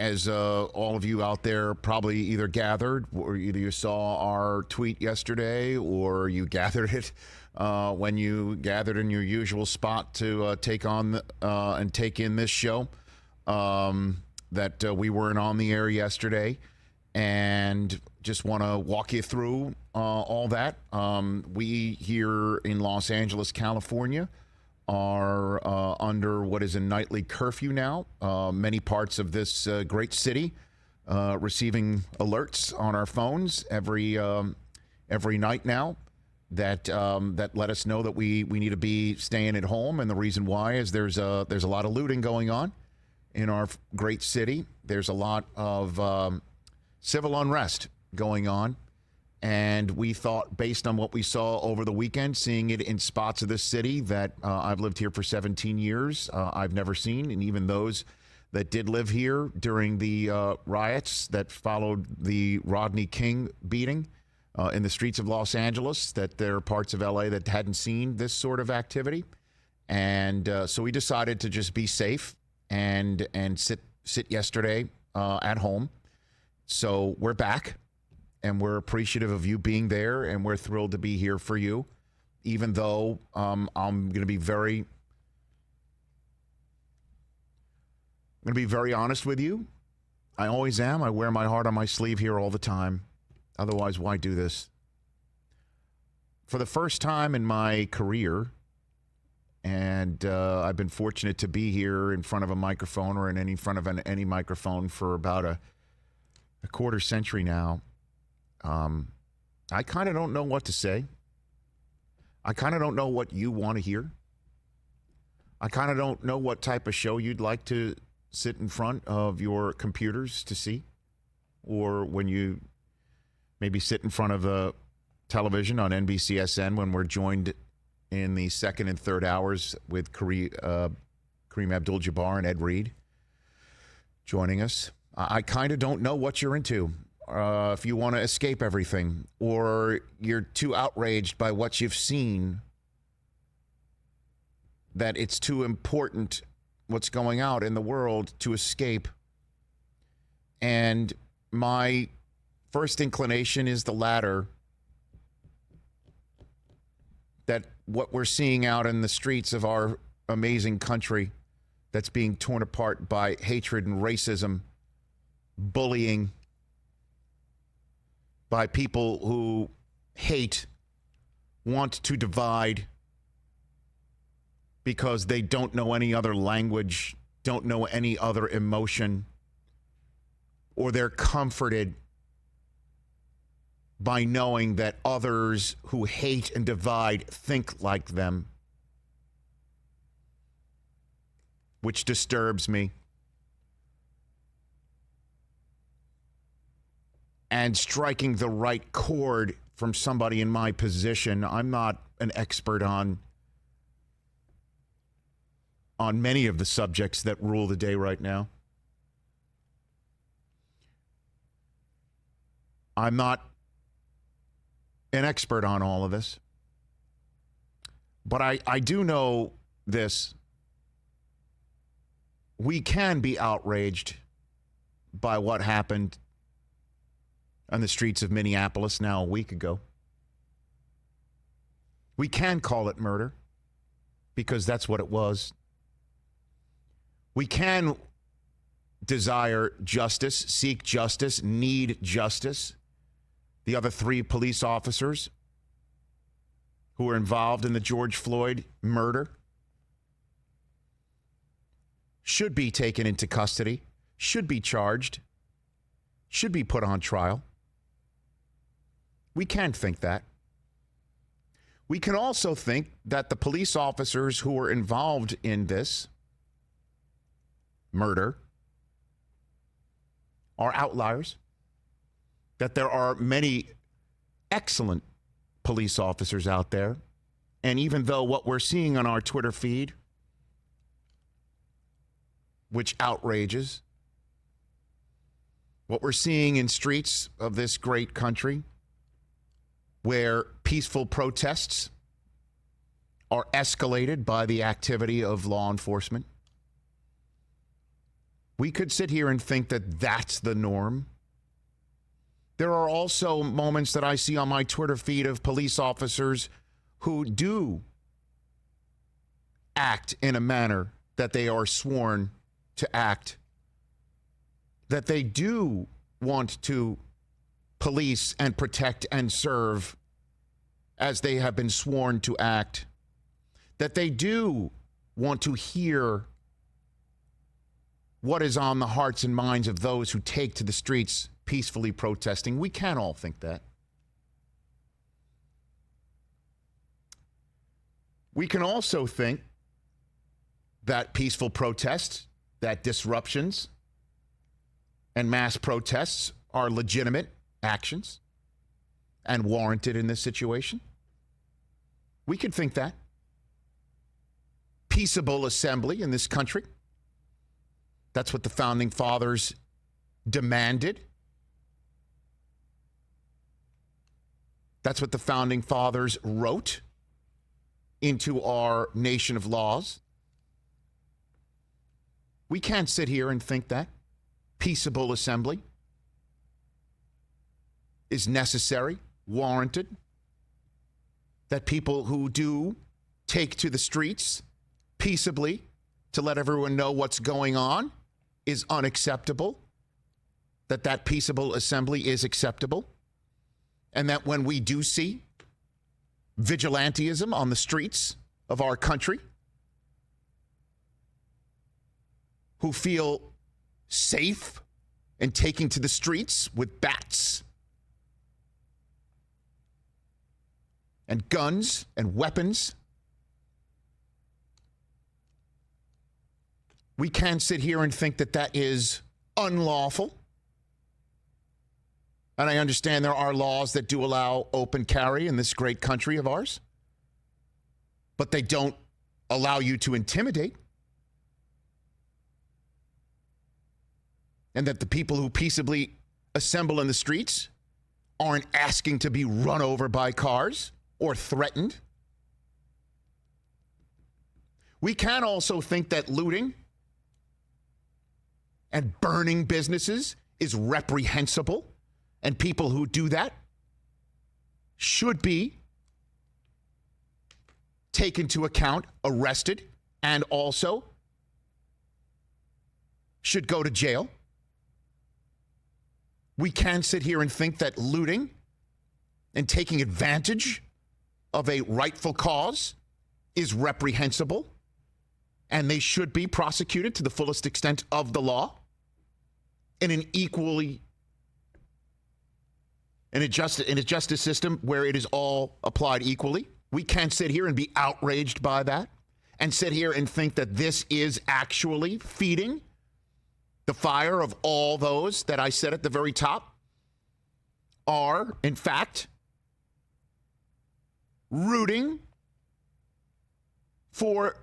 as all of you out there probably either gathered, or either you saw our tweet yesterday, or you gathered it when you gathered in your usual spot to take on and take in this show, that we weren't on the air yesterday, and just want to walk you through all that. We here in Los Angeles, California, are under what is a nightly curfew now. Many parts of this great city receiving alerts on our phones every night now that let us know that we need to be staying at home. And the reason why is there's a lot of looting going on in our great city. There's a lot of civil unrest going on. And we thought, based on what we saw over the weekend, seeing it in spots of this city that I've lived here for 17 years, I've never seen. And even those that did live here during the riots that followed the Rodney King beating in the streets of Los Angeles, that there are parts of LA that hadn't seen this sort of activity. And so we decided to just be safe and sit yesterday at home. So we're back. And we're appreciative of you being there, and we're thrilled to be here for you, even though I'm going to be very honest with you. I always am. I wear my heart on my sleeve here all the time. Otherwise, why do this? For the first time in my career, and I've been fortunate to be here in front of a microphone or in front of any microphone for about a quarter century now. I kind of don't know what to say. I kind of don't know what you want to hear. I kind of don't know what type of show you'd like to sit in front of your computers to see, or when you maybe sit in front of a television on NBCSN when we're joined in the second and third hours with Kareem Abdul-Jabbar and Ed Reed joining us. I kind of don't know what you're into. If you want to escape everything, or you're too outraged by what you've seen, that it's too important what's going out in the world to escape. And my first inclination is the latter, that what we're seeing out in the streets of our amazing country that's being torn apart by hatred and racism, bullying, by people who hate, want to divide because they don't know any other language, don't know any other emotion, or they're comforted by knowing that others who hate and divide think like them, which disturbs me. And striking the right chord from somebody in my position. I'm not an expert on many of the subjects that rule the day right now. I'm not an expert on all of this. But I do know this. We can be outraged by what happened on the streets of Minneapolis now a week ago. We can call it murder because that's what it was. We can desire justice, seek justice, need justice. The other 3 police officers who were involved in the George Floyd murder should be taken into custody, should be charged, should be put on trial. We can think that. We can also think that the police officers who were involved in this murder are outliers, that there are many excellent police officers out there, and even though what we're seeing on our Twitter feed, which outrages, what we're seeing in streets of this great country, where peaceful protests are escalated by the activity of law enforcement, We could sit here and think that that's the norm. There are also moments that I see on my Twitter feed of police officers who do act in a manner that they are sworn to act, that they do want to police and protect and serve as they have been sworn to act, that they do want to hear what is on the hearts and minds of those who take to the streets peacefully protesting. We can all think that. We can also think that peaceful protests, that disruptions and mass protests are legitimate actions and warranted in this situation. We could think that. Peaceable assembly in this country. That's what the founding fathers demanded. That's what the founding fathers wrote into our nation of laws. We can't sit here and think that peaceable assembly is necessary, warranted, that people who do take to the streets peaceably to let everyone know what's going on is unacceptable, that peaceable assembly is acceptable, and that when we do see vigilantism on the streets of our country, who feel safe in taking to the streets with bats and guns and weapons, we can sit here and think that that is unlawful. And I understand there are laws that do allow open carry in this great country of ours, but they don't allow you to intimidate. And that the people who peaceably assemble in the streets aren't asking to be run over by cars or threatened. We can also think that looting and burning businesses is reprehensible, and people who do that should be taken into account, arrested, and also should go to jail. We can sit here and think that looting and taking advantage of a rightful cause is reprehensible, and they should be prosecuted to the fullest extent of the law in an equally in a justice system where it is all applied equally. We can't sit here and be outraged by that and sit here and think that this is actually feeding the fire of all those that I said at the very top are, in fact, rooting for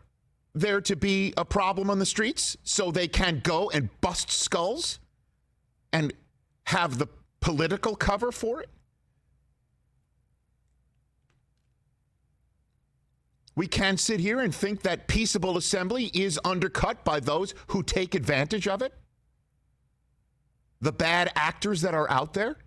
there to be a problem on the streets so they can go and bust skulls and have the political cover for it. We can sit here and think that peaceable assembly is undercut by those who take advantage of it. The bad actors that are out there.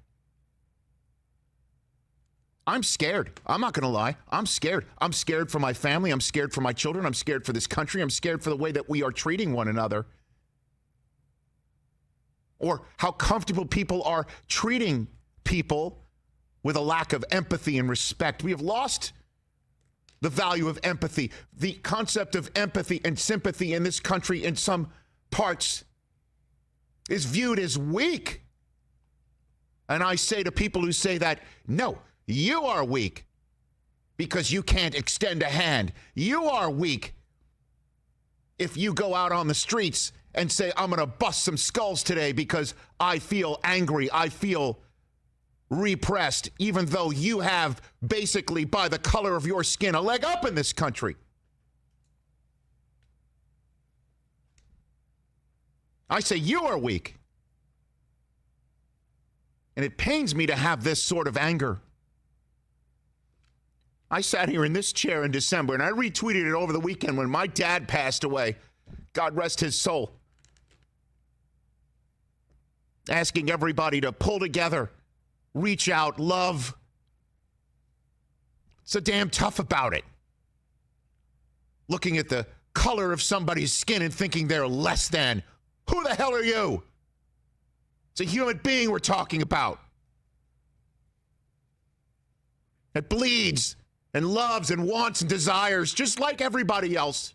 I'm scared. I'm not going to lie. I'm scared. I'm scared for my family. I'm scared for my children. I'm scared for this country. I'm scared for the way that we are treating one another. Or how comfortable people are treating people with a lack of empathy and respect. We have lost the value of empathy. The concept of empathy and sympathy in this country in some parts is viewed as weak. And I say to people who say that, no, you are weak because you can't extend a hand. You are weak if you go out on the streets and say, I'm going to bust some skulls today because I feel angry, I feel repressed, even though you have basically, by the color of your skin, a leg up in this country. I say you are weak. And it pains me to have this sort of anger. I sat here in this chair in December, and I retweeted it over the weekend when my dad passed away. God rest his soul. asking everybody to pull together, reach out, love. So damn tough about it. Looking at the color of somebody's skin and thinking they're less than. Who the hell are you? It's a human being we're talking about. It bleeds and loves and wants and desires just like everybody else.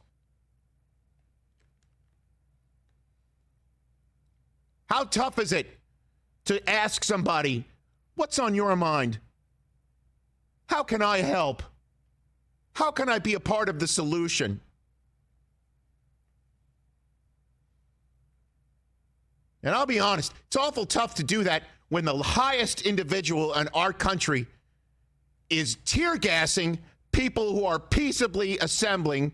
How tough is it to ask somebody, what's on your mind? How can I help? How can I be a part of the solution? And I'll be honest, it's awful tough to do that when the highest individual in our country is tear gassing people who are peaceably assembling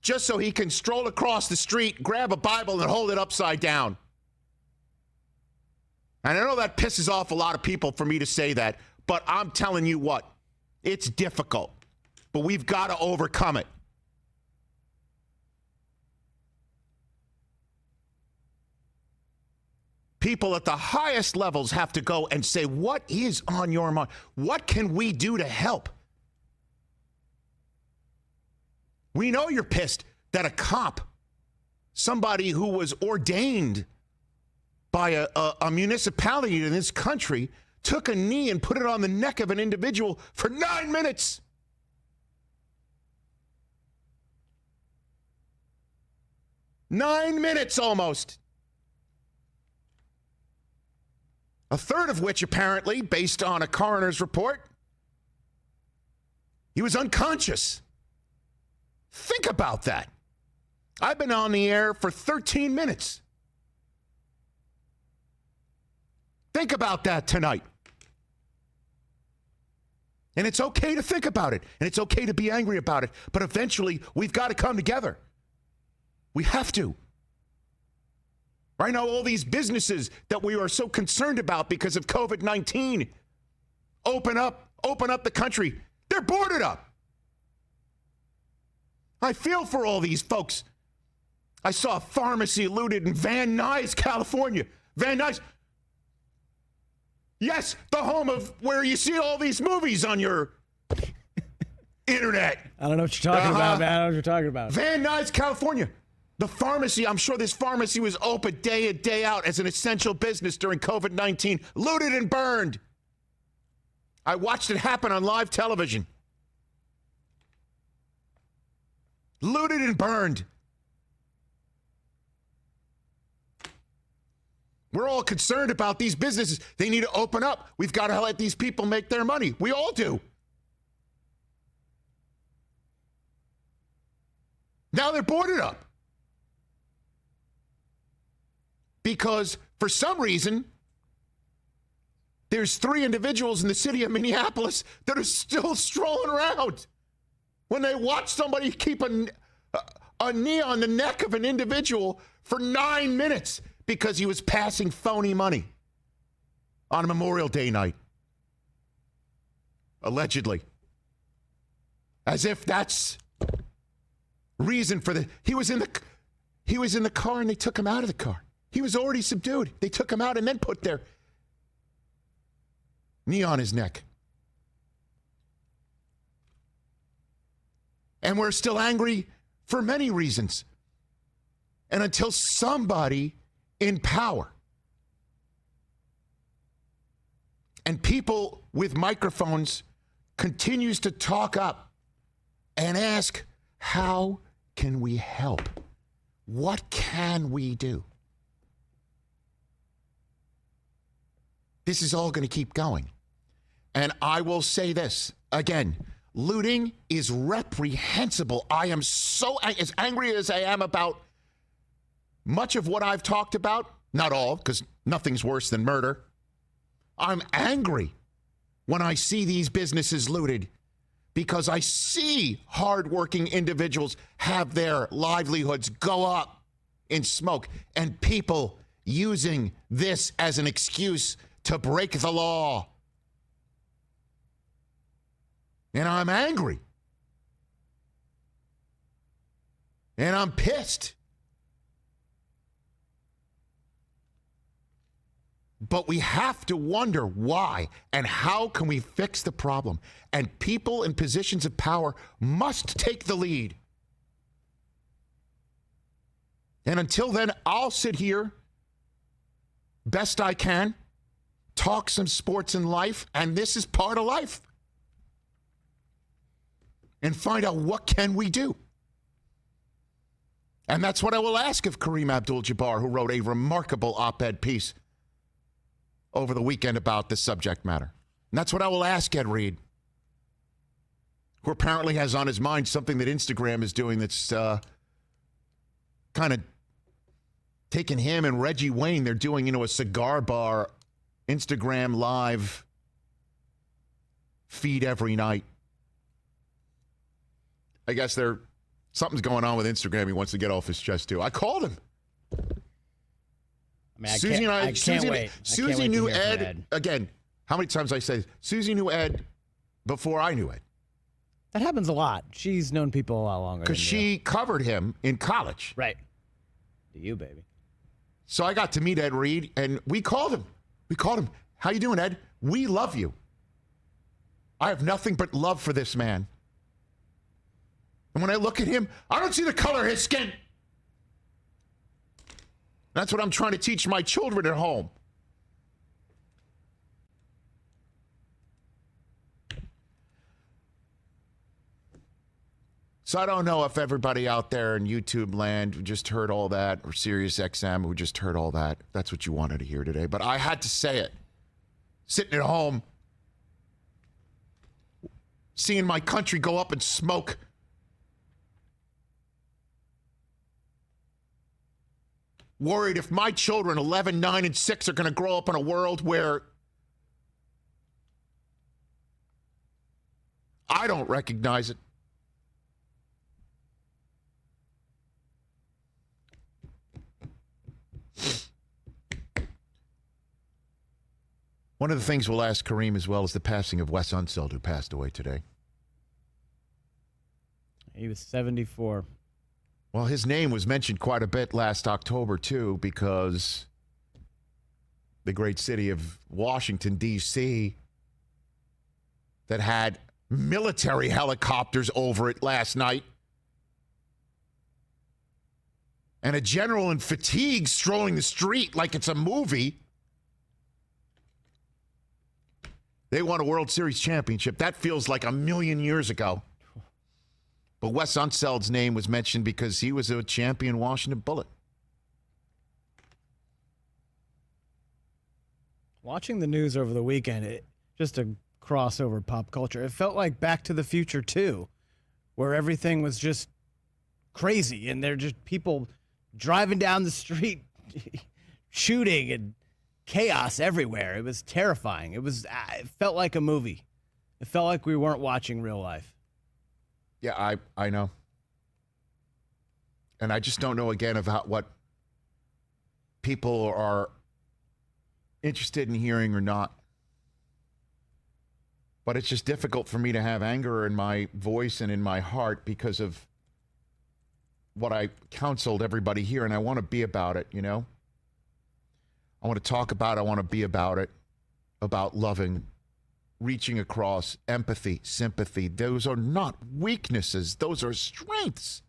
just so he can stroll across the street, grab a Bible, and hold it upside down. And I know that pisses off a lot of people for me to say that, but I'm telling you what, it's difficult, but we've got to overcome it. People at the highest levels have to go and say, what is on your mind? What can we do to help? We know you're pissed that a cop, somebody who was ordained by a municipality in this country, took a knee and put it on the neck of an individual for 9 minutes. Nine minutes almost. A third of which, apparently, based on a coroner's report, he was unconscious. Think about that. I've been on the air for 13 minutes. Think about that tonight. And it's okay to think about it, and it's okay to be angry about it, but eventually we've got to come together. We have to. Right now, all these businesses that we are so concerned about because of COVID-19, open up the country. They're boarded up. I feel for all these folks. I saw a pharmacy looted in Van Nuys, California. Van Nuys. Yes, the home of where you see all these movies on your internet. I don't know what you're talking about, man. I don't know what you're talking about. Van Nuys, California. The pharmacy, I'm sure this pharmacy was open day in, day out as an essential business during COVID-19, looted and burned. I watched it happen on live television. Looted and burned. We're all concerned about these businesses. They need to open up. We've got to let these people make their money. We all do. Now they're boarded up. Because for some reason, there's 3 individuals in the city of Minneapolis that are still strolling around. When they watch somebody keep a knee on the neck of an individual for 9 minutes because he was passing phony money on Memorial Day night. Allegedly. As if that's reason for the... He was in the car and they took him out of the car. He was already subdued. They took him out and then put their knee on his neck. And we're still angry for many reasons. And until somebody in power and people with microphones continues to talk up and ask, how can we help? What can we do? This is all going to keep going. And I will say this again, looting is reprehensible. I am so as angry as I am about much of what I've talked about, not all, because nothing's worse than murder. I'm angry when I see these businesses looted because I see hardworking individuals have their livelihoods go up in smoke and people using this as an excuse to break the law. And I'm angry. And I'm pissed. But we have to wonder why and how can we fix the problem. And people in positions of power must take the lead. And until then, I'll sit here, best I can, talk some sports and life, and this is part of life. And find out what can we do. And that's what I will ask of Kareem Abdul-Jabbar, who wrote a remarkable op-ed piece over the weekend about this subject matter. And that's what I will ask Ed Reed, who apparently has on his mind something that Instagram is doing that's kind of taking him and Reggie Wayne. They're doing, a cigar bar Instagram live feed every night. I guess something's going on with Instagram. He wants to get off his chest too. I called him. I can't wait. Susie knew Ed. Again, how many times I say Susie knew Ed before I knew Ed? That happens a lot. She's known people a lot longer. Because she covered him in college. Right. To you, baby. So I got to meet Ed Reed, and we called him. How you doing, Ed? We love you. I have nothing but love for this man. And when I look at him, I don't see the color of his skin. That's what I'm trying to teach my children at home. So I don't know if everybody out there in YouTube land who just heard all that, or Sirius XM who just heard all that, that's what you wanted to hear today. But I had to say it. Sitting at home, seeing my country go up in smoke. Worried if my children, 11, 9, and 6, are going to grow up in a world where I don't recognize it. One of the things we'll ask Kareem as well is the passing of Wes Unseld, who passed away today. He was 74. Well, his name was mentioned quite a bit last October, too, because the great city of Washington, D.C., that had military helicopters over it last night, and a general in fatigue strolling the street like it's a movie. They won a World Series championship. That feels like a million years ago. But Wes Unseld's name was mentioned because he was a champion Washington Bullet. Watching the news over the weekend, just a crossover pop culture. It felt like Back to the Future 2, where everything was just crazy, and they're just people driving down the street, shooting, and chaos everywhere. It was terrifying. It felt like a movie. It felt like we weren't watching real life. Yeah, I know. And I just don't know, again, about what people are interested in hearing or not. But it's just difficult for me to have anger in my voice and in my heart because of what I counseled everybody here, and I want to be about it, I want to talk about it. I want to be about it, about loving, reaching across, empathy, sympathy. Those are not weaknesses. Those are strengths.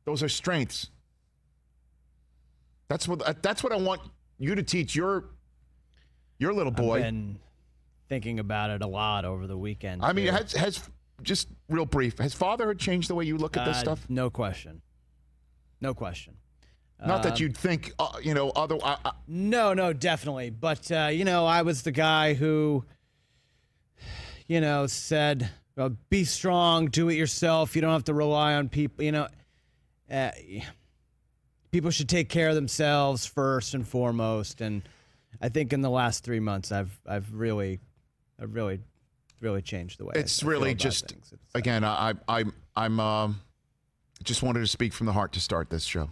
Those are strengths. That's what I want you to teach your little boy. I've been thinking about it a lot over the weekend. I mean, has just real brief, has fatherhood changed the way you look at this stuff? No question. No question. Not that you'd think, other. No, definitely. But, I was the guy who, said, be strong, do it yourself. You don't have to rely on people. People should take care of themselves first and foremost. And I think in the last 3 months, I've really changed the way. It's really just, again, I'm just wanted to speak from the heart to start this show.